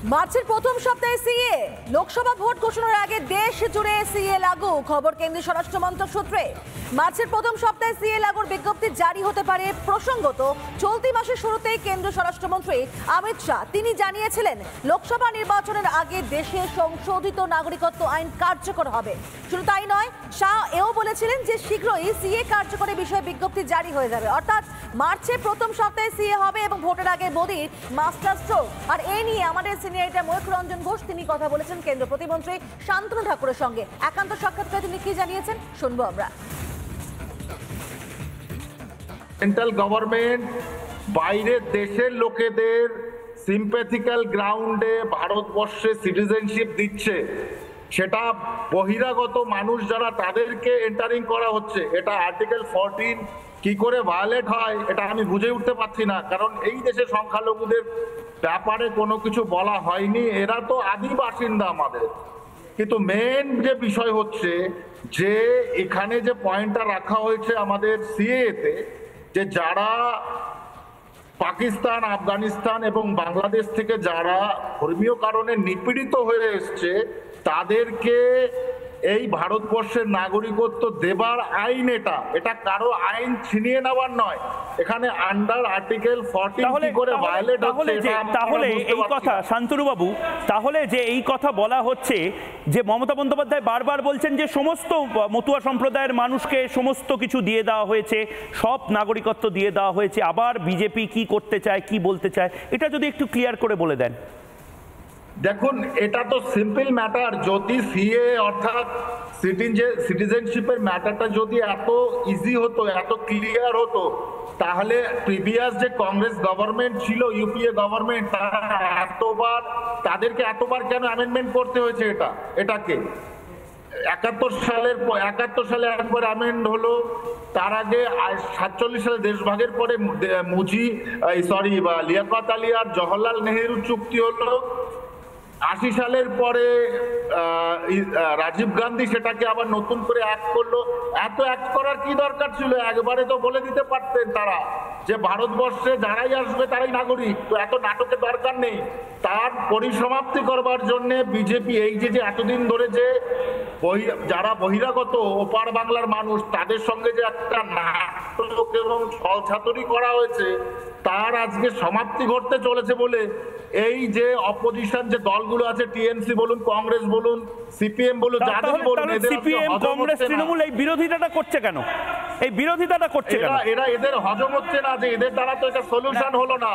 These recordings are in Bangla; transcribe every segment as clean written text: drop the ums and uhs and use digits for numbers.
মার্চের প্রথম সপ্তাহে সিএ, লোকসভা ভোট ঘোষণার আগে দেশ জুড়ে সিএ লাগু, খবর কেন্দ্রীয় স্বরাষ্ট্র মন্ত্রক সূত্রে। মার্চের প্রথম সপ্তাহে সিএ লাগুর বিজ্ঞপ্তি জারি হতে পারে। প্রসঙ্গত, চলতি মাসের শুরুতেই কেন্দ্রীয় স্বরাষ্ট্রমন্ত্রী অমিত শাহ তিনি জানিয়েছিলেন লোকসভা নির্বাচনের আগে দেশে সংশোধিত নাগরিকত্ব আইন কার্যকর হবে। শুধু তাই নয়, শাহ এও বলেছিলেন যে শীঘ্রই সিএ কার্যকরের বিষয়ে বিজ্ঞপ্তি জারি হয়ে যাবে। অর্থাৎ মার্চের প্রথম সপ্তাহে সিএ হবে এবং ভোটের আগে মোদির মাস্টার স্ট্রোক। আর এই নিয়ে আমাদের সিনিয়র এডিটর ময়ূখ রঞ্জন ঘোষ তিনি কথা বলেছেন কেন্দ্রীয় প্রতিমন্ত্রী শান্তনু ঠাকুরের সঙ্গে। একান্ত সাক্ষাৎকারে তিনি কি জানিয়েছেন শুনবো আমরা। সেন্ট্রাল গভর্নমেন্ট বাইরের দেশের লোকেদের সিম্প্যাথিক্যাল গ্রাউন্ডে ভারতবর্ষে সিটিজেনশিপ দিচ্ছে, সেটা বহিরাগত মানুষ যারা তাদেরকে এন্টারিং করা হচ্ছে। এটা আর্টিকেল 14 কি করে ভায়োলেট হয় এটা আমি বুঝে উঠতে পারছি না, কারণ এই দেশে সংখ্যালঘুদের ব্যাপারে কোনো কিছু বলা হয়নি। এরা তো আদি বাসিন্দা আমাদের। কিন্তু মেন যে বিষয় হচ্ছে যে এখানে যে পয়েন্টটা রাখা হয়েছে আমাদের সিএতে, যে যারা পাকিস্তান, আফগানিস্তান এবং বাংলাদেশ থেকে যারা ধর্মীয় কারণে নিপীড়িত হয়ে এসছে তাদেরকে এই ভারতবর্ষের নাগরিকত্ব দেবার আইন, এটা কারো আইন ছিনিয়ে নেওয়ার নয়। এখানে আন্ডার আর্টিকেল 14 কি করে ভায়োলেট হচ্ছে। তাহলে এই কথা শান্তনু বাবু, তাহলে যে এই কথা বলা হচ্ছে যে মমতা বন্দ্যোপাধ্যায় বারবার বলছেন যে সমস্ত মতুয়া সম্প্রদায়ের মানুষকে সমস্ত কিছু দিয়ে দেওয়া হয়েছে, সব নাগরিকত্ব দিয়ে দেওয়া হয়েছে, আবার বিজেপি কি করতে চায়, কি বলতে চায়, এটা যদি একটু ক্লিয়ার করে বলে দেন। দেখুন, এটা তো সিম্পল ম্যাটার। যদি সিএ অর্থাৎ সিটিজেনশিপের ম্যাটারটা যদি এত ইজি হতো, এত ক্লিয়ার হতো, তাহলে প্রিভিয়াস যে কংগ্রেস গভর্নমেন্ট ছিল, ইউপিএ গভর্নমেন্ট, তাদেরকে এতবার কেন অ্যামেন্ডমেন্ট করতে হয়েছে? এটাকে 71 সালে একবার অ্যামেন্ড হলো, তার আগে 47 সালে দেশভাগের পরে লিয়াকত আলী আর জওহরলাল নেহেরু চুক্তি হলো। 80 সালের পরে রাজীব গান্ধী সেটাকে আবার নতুন করে অ্যাক্ট করলো। এত অ্যাক্ট করার কি দরকার ছিল? একবারে তো বলে দিতে পারতেন তারা যে ভারতবর্ষে যারাই আসবে তারাই নাগরিক। তো এত নাটকের দরকার নেই। তার পরিসমাপ্তি করবার জন্য বিজেপি এই যে এতদিন ধরে যে যারা বহিরাগত ওপার বাংলার মানুষ তাদের সঙ্গে যে একটা নাটক এবং ছলছাতুরি করা হয়েছে, তার আজকে সমাপ্তি ঘটতে চলেছে বলে এই যে অপোজিশন যে দলগুলো আছে, টিএমসি বলুন, কংগ্রেস বলুন, সিপিএম বলুন, যাদের বলুন, সিপিএম, কংগ্রেস, তৃণমূল এই বিরোধিতাটা করছে কেন? এই বিরোধিতাটা করছে কেন? এদের হজম হচ্ছে না যে এদের দ্বারা তো এটা সলিউশন হলো না।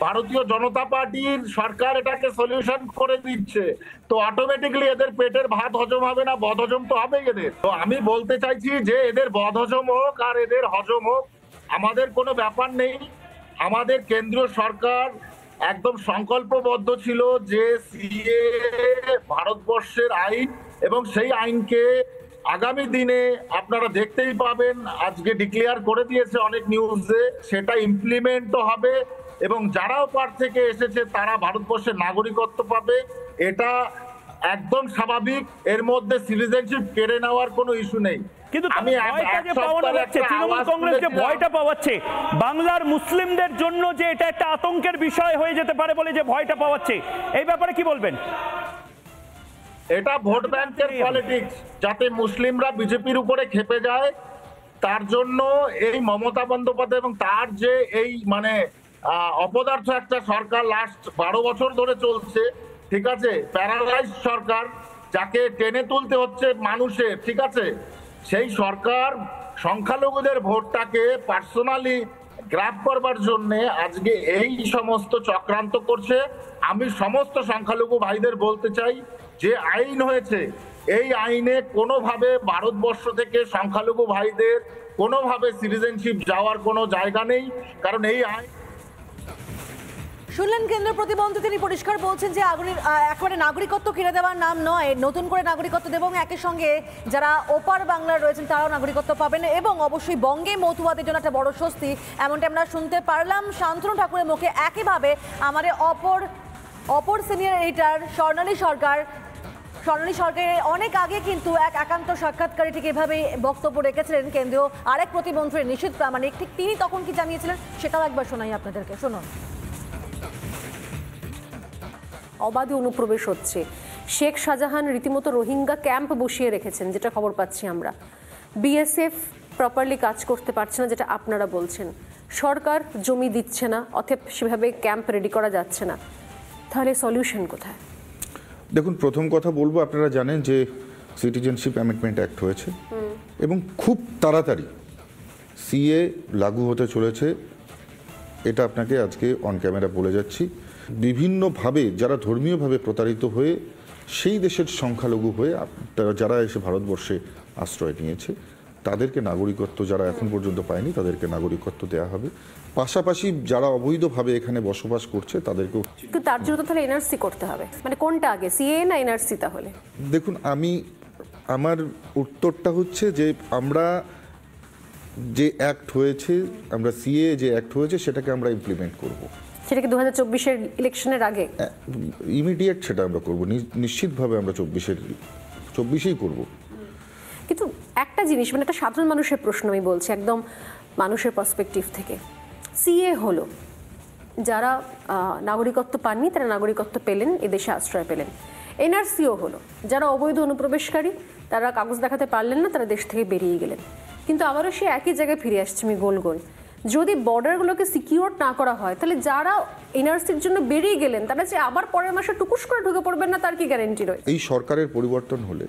ভারতীয় জনতা পার্টির সরকার এটাকে সলিউশন করে দিচ্ছে, তো অটোমেটিক্যালি এদের পেটের ভাত হজম হবে না, বদহজম তো হবেই এদের। তো আমি বলতে চাইছি যে এদের বদহজম হোক আর এদের হজম হোক, আমাদের কোনো ব্যাপার নেই। আমাদের কেন্দ্রীয় সরকার একদম সংকল্পবদ্ধ ছিল যে সিএ ভারতবর্ষের আইন, এবং সেই আইনকে আগামী দিনে আপনারা দেখতেই পাবেন, আজকে ডিক্লেয়ার করে দিয়েছে অনেক নিউজে, সেটা ইমপ্লিমেন্টও হবে এবং যারা ওপার থেকে এসেছে তারা ভারতবর্ষের নাগরিকত্ব পাবে। এটা একদম স্বাভাবিক, এর মধ্যে সিটিজেনশিপ কেড়ে নেওয়ার কোনো ইস্যু নেই। কিন্তু তৃণমূল কংগ্রেস যে ভয়টা পাওয়াচ্ছে বাংলার মুসলিমদের জন্য, যে এটা একটা আতঙ্কের বিষয় হয়ে যেতে পারে বলে যে ভয়টা পাওয়াচ্ছে, এই ব্যাপারে কি বলবেন? এটা ভোট ব্যাংকের পলিটিক্স, যাতে মুসলিমরা বিজেপির উপরে খেপে যায়, তার জন্য এই মমতা বন্দ্যোপাধ্যায় এবং তার যে এই অপদার্থ একটা সরকার লাস্ট 12 বছর ধরে চলছে, ঠিক আছে, প্যারালাইজ সরকার, যাকে টেনে তুলতে হচ্ছে মানুষের, ঠিক আছে, সেই সরকার সংখ্যালঘুদের ভোটটাকে পার্সোনালি গ্র্যাব করবার জন্য আজকে এই সমস্ত চক্রান্ত করছে। আমি সমস্ত সংখ্যালঘু ভাইদের বলতে চাই, যে আইন হয়েছে এই আইনে কোনোভাবে ভারতবর্ষ থেকে সংখ্যালঘু ভাইদের কোনোভাবে সিটিজেনশিপ যাওয়ার কোনো জায়গা নেই, কারণ এই আইন। শুনলেন কেন্দ্রীয় প্রতিমন্ত্রী, তিনি পরিষ্কার বলছেন যে একেবারে নাগরিকত্ব কিনে দেওয়ার নাম নয়, নতুন করে নাগরিকত্ব দেব এবং একই সঙ্গে যারা ওপার বাংলার রয়েছেন তারাও নাগরিকত্ব পাবেন, এবং অবশ্যই বঙ্গে মতুয়াদের জন্য একটা বড় স্বস্তি, এমনটা আমরা শুনতে পারলাম শান্তনু ঠাকুরের মুখে। একইভাবে আমাদের অপর সিনিয়র এডিটর স্বর্ণালী সরকারের অনেক আগে কিন্তু এক একান্ত সাক্ষাৎকারে ঠিক এভাবেই বক্তব্য রেখেছিলেন কেন্দ্রীয় আরেক প্রতিমন্ত্রী নিশীথ প্রামাণিক। ঠিক তিনি তখন কি জানিয়েছিলেন সেটাও একবার শোনাই আপনাদেরকে, শুনুন। অবাধে অনুপ্রবেশ হচ্ছে। শেখ শাহজাহান রীতিমতো রোহিঙ্গা ক্যাম্প বসিয়ে রেখেছেন, যেটা খবর পাচ্ছি আমরা। বিএসএফ প্রপারলি কাজ করতে পারছে না, যেটা আপনারা বলছেন। সরকার জমি দিচ্ছে না, অতএব সেভাবে ক্যাম্প রেডি করা যাচ্ছে না। তাহলে সলিউশন কোথায়? দেখুন, প্রথম কথা বলবো, আপনারা জানেন যে সিটিজেনশিপ অ্যামেন্ডমেন্ট অ্যাক্ট হয়েছে এবং খুব তাড়াতাড়ি সিএ লাগু হতে চলেছে। এটা আপনাকে আজকে অন ক্যামেরা বলে যাচ্ছি। বিভিন্নভাবে যারা ধর্মীয়ভাবে প্রতারিত হয়ে সেই দেশের সংখ্যালঘু হয়ে যারা এসে ভারতবর্ষে আশ্রয় নিয়েছে, তাদেরকে নাগরিকত্ব, যারা এখন পর্যন্ত পায়নি তাদেরকে নাগরিকত্ব দেওয়া হবে। পাশাপাশি যারা অবৈধভাবে এখানে বসবাস করছে তাদেরকেও। কিন্তু তার জন্য তো তাহলে এনআরসি করতে হবে, মানে কোনটা আগে, সিএ না এনআরসি? তাহলে দেখুন, আমার উত্তরটা হচ্ছে যে আমরা যে অ্যাক্ট হয়েছে, আমরা সিএ যে অ্যাক্ট হয়েছে সেটাকে আমরা ইমপ্লিমেন্ট করব। সেটা কি 2024-এর ইলেকশনের আগে? ইমিডিয়েট সেটা আমরা করব, নিশ্চিতভাবে আমরা 24-এই করব। কিন্তু একটা জিনিস, মানে একটা সাধারণ মানুষের প্রশ্ন আমি বলছি, একদম মানুষের পার্সপেক্টিভ থেকে। সিএ হলো, যারা নাগরিকত্ব পাননি তারা নাগরিকত্ব পেলেন, এদেশে আশ্রয় পেলেন। এনআরসিও হলো, যারা অবৈধ অনুপ্রবেশকারী তারা কাগজ দেখাতে পারলেন না, তারা দেশ থেকে বেরিয়ে গেলেন। কিন্তু আবারও সে একই জায়গায় ফিরে আসছে, আমি গোল গোল। যদি বর্ডারগুলোকে সিকিউর না করা হয়, তাহলে যারা এনআরসির জন্য বেরিয়ে গেলেন তারা যে আবার পরের মাসে টুকুস করে ঢুকে পড়বেন না, তার কি গ্যারেন্টি রয়েছে? এই সরকারের পরিবর্তন হলে,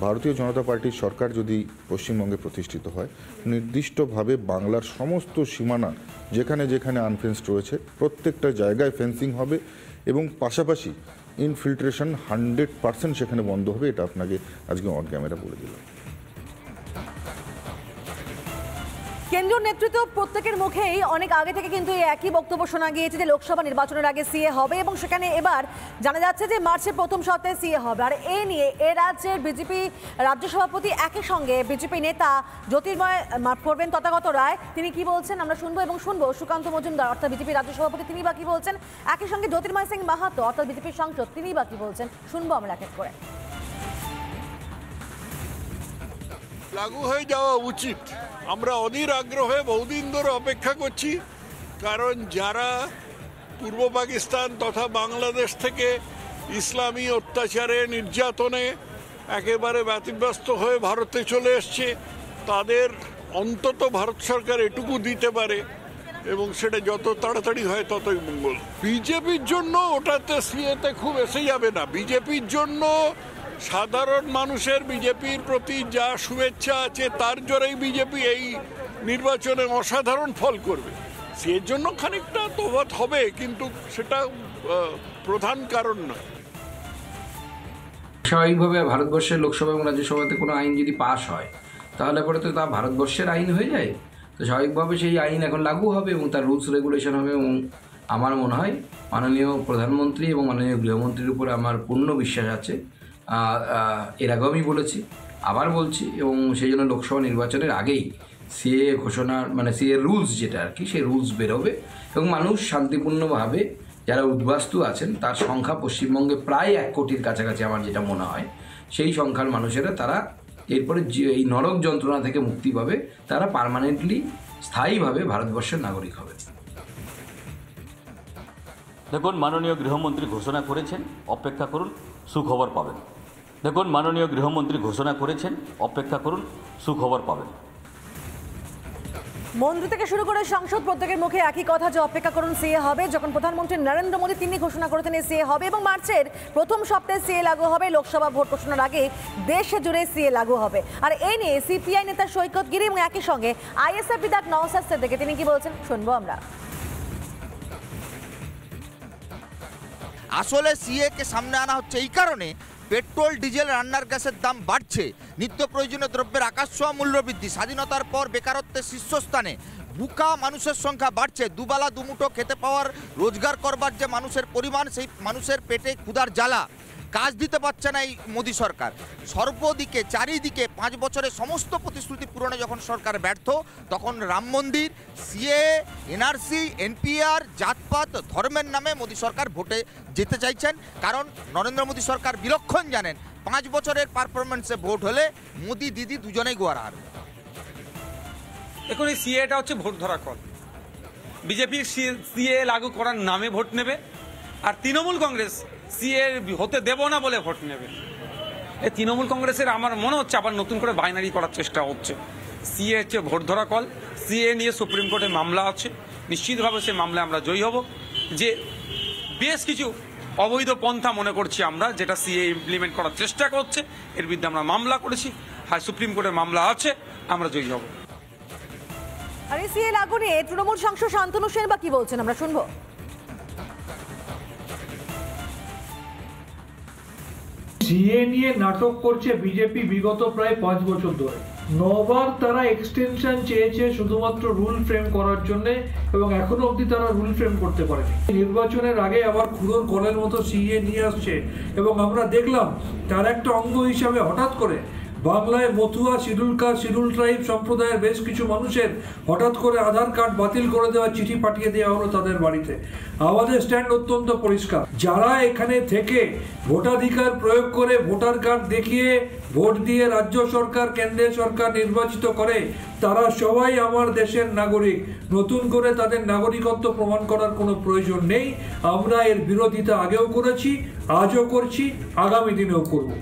ভারতীয় জনতা পার্টির সরকার যদি পশ্চিমবঙ্গে প্রতিষ্ঠিত হয়, নির্দিষ্টভাবে বাংলার সমস্ত সীমানা যেখানে যেখানে আনফেন্সড রয়েছে প্রত্যেকটা জায়গায় ফেন্সিং হবে এবং পাশাপাশি ইনফিল্ট্রেশন 100% সেখানে বন্ধ হবে। এটা আপনাকে আজকে অন ক্যামেরা বলে দিলাম। কেন্দ্রীয় নেতৃত্ব প্রত্যেকের মুখেই অনেক আগে থেকে কিন্তু এই একই বক্তব্য শোনা গিয়েছে যে লোকসভা নির্বাচনের আগে সিএ হবে, এবং সেখানে এবার জানা যাচ্ছে যে মার্চের প্রথম সপ্তাহে সিএ হবে। আর এ নিয়ে এ রাজ্যের বিজেপি রাজ্য সভাপতি একই সঙ্গে বিজেপি নেতা জ্যোতির্ময় করবেন তথাগত রায়, তিনি কি বলছেন আমরা শুনবো, এবং শুনবো সুকান্ত মজুমদার অর্থাৎ বিজেপি রাজ্য সভাপতি, তিনি বা কি বলছেন। একই সঙ্গে জ্যোতির্ময় সিং মাহাতো অর্থাৎ বিজেপির সাংসদ, তিনি বা কি বলছেন, শুনবো আমরা এক এক করে। লাগু হয়ে যাওয়া উচিত। আমরা অধীর আগ্রহে বহুদিন ধরে অপেক্ষা করছি, কারণ যারা পূর্ব পাকিস্তান তথা বাংলাদেশ থেকে ইসলামী অত্যাচারে, নির্যাতনে একেবারে ব্যতিব্যস্ত হয়ে ভারতে চলে এসছে, তাদের অন্তত ভারত সরকার এটুকু দিতে পারে এবং সেটা যত তাড়াতাড়ি হয় ততই মঙ্গল। বিজেপির জন্য ওটাতে সিএতে খুব এসে যাবে না। বিজেপির জন্য সাধারণ মানুষের বিজেপির প্রতি যা শুভেচ্ছা আছে তার জোরেই বিজেপি এই নির্বাচনে অসাধারণ ফল করবে। এর জন্য খানিকটা তফাৎ হবে, কিন্তু সেটা প্রধান কারণ নয়। স্বাভাবিকভাবে ভারতবর্ষের লোকসভা এবং রাজ্যসভাতে কোনো আইন যদি পাশ হয় তাহলে পরে তো তা ভারতবর্ষের আইন হয়ে যায়। তো স্বাভাবিকভাবে সেই আইন এখন লাগু হবে এবং তার রুলস রেগুলেশন হবে। এবং আমার মনে হয় মাননীয় প্রধানমন্ত্রী এবং মাননীয় গৃহমন্ত্রীর উপরে আমার পূর্ণ বিশ্বাস আছে। এর আগেও আমি বলেছি, আবার বলছি, এবং সেই জন্য লোকসভা নির্বাচনের আগেই সিএ ঘোষণার, মানে সিএ রুলস যেটা আর কি, সেই রুলস বেরোবে এবং মানুষ শান্তিপূর্ণভাবে যারা উদ্বাস্তু আছেন তার সংখ্যা পশ্চিমবঙ্গে প্রায় 1 কোটির কাছাকাছি আমার যেটা মনে হয়, সেই সংখ্যার মানুষেরা তারা এরপরে এই নরক যন্ত্রণা থেকে মুক্তি পাবে, তারা পার্মানেন্টলি স্থায়ীভাবে ভারতবর্ষের নাগরিক হবে। দেখুন, মাননীয় গৃহমন্ত্রী ঘোষণা করেছেন, অপেক্ষা করুন, সুখবর পাবেন। দেখুন, মাননীয় গৃহমন্ত্রী ঘোষণা করেছেন, অপেক্ষা করুন, সুখবর পাবেন। মন্ত্রী থেকে শুরু করে সাংসদ প্রত্যেকের মুখে একই কথা যে অপেক্ষা করুন, সিএ হবে। যখন প্রধানমন্ত্রী নরেন্দ্র মোদী তিনি ঘোষণা করেছেন সিএ হবে এবং মার্চের প্রথম সপ্তাহে সিএ লাগু হবে, লোকসভা ভোট ঘোষণার আগে দেশে জুড়ে সিএ লাগু হবে। আর এই নিয়ে সিপিআই নেতা সৈকত গিরি এবং একই সঙ্গে আইএসএফ বিধায়ক নওশাদ সিদ্দিকী তিনি কি বলছেন, শুনবো আমরা। আসলে সিএ কে সামনে আনা হচ্ছে এই কারণে, পেট্রোল, ডিজেল, রান্নার গ্যাসের দাম বাড়ছে, নিত্য প্রয়োজনীয় দ্রব্যের আকাশছোঁয়া মূল্যবৃদ্ধি, স্বাধীনতার পর বেকারত্বের শীর্ষস্থানে, ভুকা মানুষের সংখ্যা বাড়ছে, দুবেলা দুমুঠো খেতে পাওয়ার, রোজগার করবার যে মানুষের পরিমাণ, সেই মানুষের পেটে ক্ষুধার জ্বালা, কাজ দিতে পারছে না এই মোদী সরকার। সর্বদিকে চারিদিকে 5 বছরের সমস্ত প্রতিশ্রুতি পূরণে যখন সরকার ব্যর্থ, তখন রাম মন্দির, সিএ, এনআরসি, এনপিআর, জাতপাত, ধর্মের নামে মোদী সরকার ভোটে যেতে চাইছেন। কারণ নরেন্দ্র মোদী সরকার বিলক্ষণ জানেন 5 বছরের পারফরমেন্সে ভোট হলে মোদী দিদি দুজনেই গোয়ারা হারবে। দেখুন, এই সিএটা হচ্ছে ভোট ধরা কল। বিজেপি সিএ লাগু করার নামে ভোট নেবে আর তৃণমূল কংগ্রেস সিএ হতে দেব না বলে ভোট নেবে। এই তৃণমূল কংগ্রেসের আমার মনে হচ্ছে আবার নতুন করে বাইনারি করার চেষ্টা হচ্ছে। সিএ হচ্ছে ভোট ধরা কল, সিএ নিয়ে সুপ্রিম কোর্টে মামলা আছে, নিশ্চিতভাবে সেই মামলায় আমরা জয়ী হব। যে বেশ কিছু অবৈধ পন্থা মনে করছি আমরা, যেটা সিএ ইমপ্লিমেন্ট করার চেষ্টা করছে, এর বিরুদ্ধে আমরা মামলা করেছি, আর সুপ্রিম কোর্টে মামলা আছে, আমরা জয়ী হব। আর এই সিএ লাগু নিয়ে তৃণমূল সাংসদ শান্তনু সেন বা কি বলছেন আমরা শুনবো। সিএ নিয়ে নাটক করছে বিজেপি বিগত প্রায় 5 বছর ধরে। 9 বার তারা এক্সটেনশন চেয়েছে শুধুমাত্র রুল ফ্রেম করার জন্য, এবং এখনো অবধি তারা রুল ফ্রেম করতে পারেনি। নির্বাচনের আগে আবার খুদর কলের মতো সিএ নিয়ে আসছে, এবং আমরা দেখলাম তার একটা অঙ্গ হিসাবে হঠাৎ করে বাংলায় Matua, schedule caste, schedule tribe সম্প্রদায়ের বেশ কিছু মানুষের হঠাৎ করে আধার কার্ড বাতিল করে দেওয়ার চিঠি পাঠিয়ে দেওয়া হলো তাদের বাড়িতে। আমাদের স্ট্যান্ড অত্যন্ত পরিষ্কার, যারা এখানে থেকে ভোটাধিকার প্রয়োগ করে ভোটার কার্ড দেখিয়ে ভোট দিয়ে রাজ্য সরকার, কেন্দ্রের সরকার নির্বাচিত করে, তারা সবাই আমার দেশের নাগরিক। নতুন করে তাদের নাগরিকত্ব প্রমাণ করার কোনো প্রয়োজন নেই। আমরা এর বিরোধিতা আগেও করেছি, আজও করছি, আগামী দিনেও করব।